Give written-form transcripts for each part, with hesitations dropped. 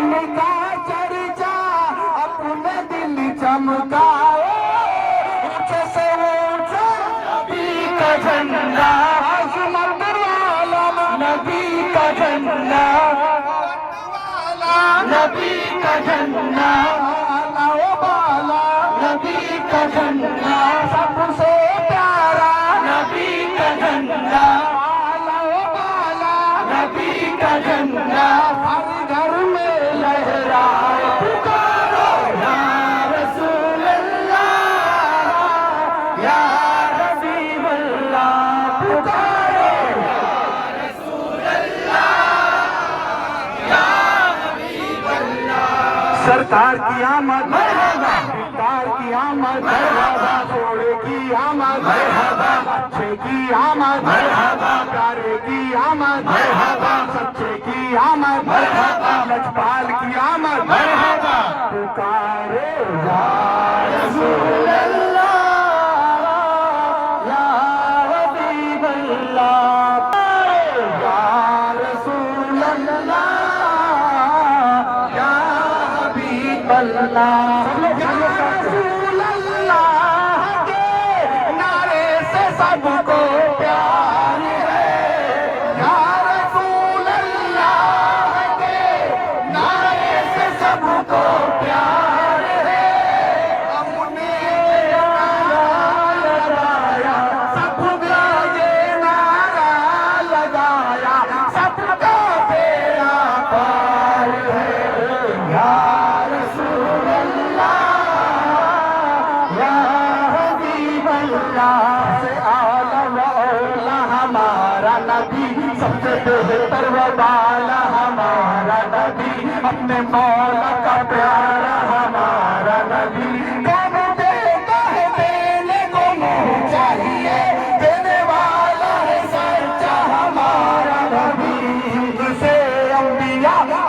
نام کا چرچا اپنے دل چمکائے اونچے سے اونچا نبی کا جھنڈا عظمت والا نبی کا جھنڈا نبی کا جھنڈا بالا نبی کا جھنڈا سب سے پیارا نبی کا جھنڈا بالا نبی کا جھنڈا ہر گھر میں لہرائے پکارو یا رسول اللہ یا حبیب اللہ پکارو یا رسول اللہ یا حبیب اللہ سرکار کی آمد مرحبا سرکار کی آمد مرحبا جوڑے کی آمد مرحبا اچھے کی آمد مرحبا پیارے کی آمد مرحبا سچے کی آمد مرحبا لجپال کی آمد مرحبا پکارے یا رسول اللہ یا حبیب اللہ یا رسول اللہ یا حبیب اللہ یا رسول اللہ کے نعرے سے سب کو پیار ہے یا رسول اللہ کے نعرے سے سب کو پیار ہے ہم نے نعرہ لگایا سب کا یہ نعرہ لگایا سب کا بیڑا پار ہے یا رسول اللہ یا حبیب اللہ سے اعلیٰ و اولیٰ ہمارا نبی سب سے بہتر و بالا ہمارا نبی اپنے مولا کا پیارا ہمارا نبی کون دیتا ہے دینے کو نہیں چاہیے دینے والا ہے سچا ہمارا نبی سے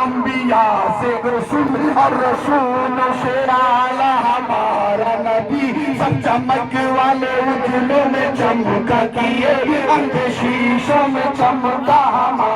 انبیاء سے رسول اور رسول سے اعلیٰ ہمارا نبی سب چمک والے اجلوں میں چمکا کیے اندھے شیشوں میں چمکا ہمارا